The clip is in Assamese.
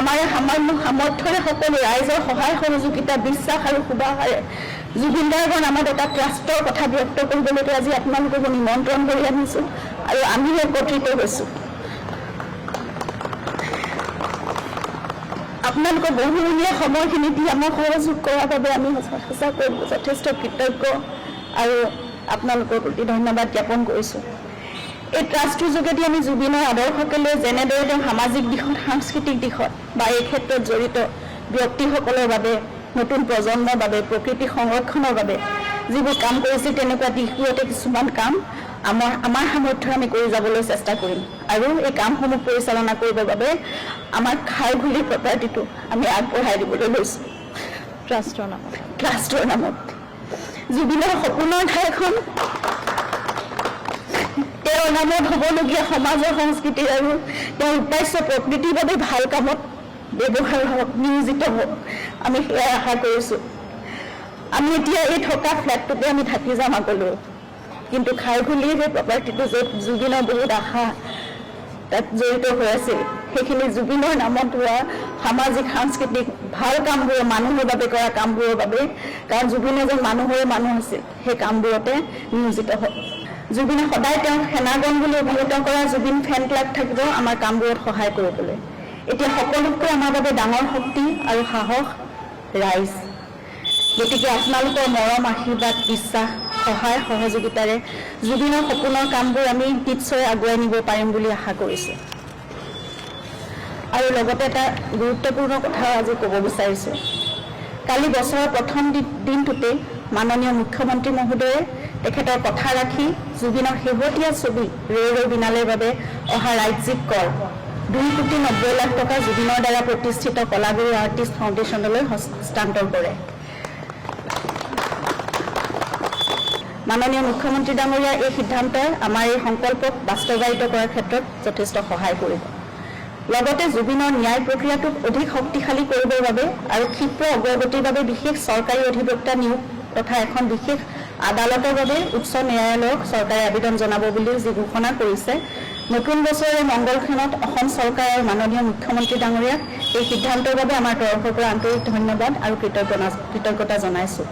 আমাৰ সামৰ্থ্যৰে সকলো ৰাইজৰ সহায় সহযোগিতা বিশ্বাস আৰু শুভাষাৰে জুবিন গাৰ্গৰ নামত এটা ট্ৰাষ্টৰ কথা ব্যক্ত কৰিবলৈ আজি আপোনালোকক নিমন্ত্ৰণ কৰি আনিছোঁ আৰু আমিও একত্ৰিত হৈছোঁ। আপোনালোকৰ বহুমূলীয়া সময়খিনি দি আমাক সহযোগ কৰাৰ বাবে আমি সঁচাকৈ যথেষ্ট কৃতজ্ঞ আৰু আপোনালোকৰ প্ৰতি ধন্যবাদ জ্ঞাপন কৰিছোঁ। এই ট্ৰাষ্টটোৰ যোগেদি আমি জুবিনৰ আদৰ্শকে লৈ যেনেদৰে তেওঁ সামাজিক দিশত সাংস্কৃতিক দিশত বা এই ক্ষেত্ৰত জড়িত ব্যক্তিসকলৰ বাবে নতুন প্ৰজন্মৰ বাবে প্ৰকৃতি সংৰক্ষণৰ বাবে যিবোৰ কাম কৰিছে তেনেকুৱা দিশবোৰতে কিছুমান কাম আমাৰ সামৰ্থ্যৰে আমি কৰি যাবলৈ চেষ্টা কৰিম আৰু এই কামসমূহ পৰিচালনা কৰিবৰ বাবে আমাৰ খাৰঘুলি প্ৰপাৰ্টিটো আমি আগবঢ়াই দিবলৈ লৈছোঁ ট্ৰাষ্টৰ নামত। জুবিনৰ সপোনৰ ঠাইখন তেওঁৰ নামত হ'বলগীয়া সমাজৰ সংস্কৃতি আৰু তেওঁৰ উপাস্য প্ৰকৃতিৰ বাবে ভাল কামত ব্যৱহাৰ হওক, নিয়োজিত হওক, আমি সেয়াই আশা কৰিছোঁ। আমি এতিয়া এই থকা ফ্লেটটোতে আমি থাকি যাম আগলৈ, কিন্তু খাৰঘুলিৰ সেই প্ৰপাৰ্টিটো য'ত জুবিনৰ বহুত আশা তাত জড়িত হৈ আছিল, সেইখিনি জুবিনৰ নামত হোৱা সামাজিক সাংস্কৃতিক ভাল কামবোৰ মানুহৰ বাবে কৰা কামবোৰৰ বাবে, কাৰণ জুবিন এজন মানুহৰে মানুহ আছিল, সেই কামবোৰতে নিয়োজিত হওক। জুবিনে সদায় তেওঁক সেনাগন বুলি অভিহিত কৰা জুবিন ফেন ক্লাব থাকিব আমাৰ কামবোৰত সহায় কৰিবলৈ। এতিয়া সকলোতকৈ আমাৰ বাবে ডাঙৰ শক্তি আৰু সাহস ৰাইজ। গতিকে আপোনালোকৰ মৰম, আশীৰ্বাদ, বিশ্বাস, সহায় সহযোগিতাৰে জুবিনৰ সপোনৰ কামবোৰ আমি নিশ্চয় আগুৱাই নিব পাৰিম বুলি আশা কৰিছোঁ। আৰু লগতে এটা গুৰুত্বপূৰ্ণ কথা আজি ক'ব বিচাৰিছোঁ। কালি বছৰৰ প্ৰথম দিনটোতে মাননীয় মুখ্যমন্ত্ৰী মহোদয়ে তেখেতৰ কথা ৰাখি জুবিনৰ শেহতীয়া ছবি ৰৈ ৰৈ বিনালেৰ বাবে অহা ৰাজ্যিক কৰ 2,90,00,000 টকা জুবিনৰ দ্বাৰা প্ৰতিষ্ঠিত কলাগুৰু আৰ্টিষ্ট ফাউণ্ডেশ্যনলৈ হস্তান্তৰ কৰে। মাননীয় মুখ্যমন্ত্ৰী ডাঙৰীয়াৰ এই সিদ্ধান্তই আমাৰ এই সংকল্পক বাস্তৱায়িত কৰাৰ ক্ষেত্ৰত যথেষ্ট সহায় কৰিব। লগতে জুবিনৰ ন্যায় প্ৰক্ৰিয়াটোক অধিক শক্তিশালী কৰিবৰ বাবে আৰু ক্ষীপ্ৰ অগ্ৰগতিৰ বাবে বিশেষ চৰকাৰী অধিবক্তা নিয়োগ তথা এখন বিশেষ আদালতৰ বাবে উচ্চ ন্যায়ালয়ক চৰকাৰে আবেদন জনাব বুলি যি ঘোষণা কৰিছে, নতুন বছৰৰ মংগলক্ষণত অসম চৰকাৰ আৰু মাননীয় মুখ্যমন্ত্ৰী ডাঙৰীয়াক এই সিদ্ধান্তৰ বাবে আমাৰ তৰফৰ পৰা আন্তৰিক ধন্যবাদ আৰু কৃতজ্ঞতা জনাইছোঁ।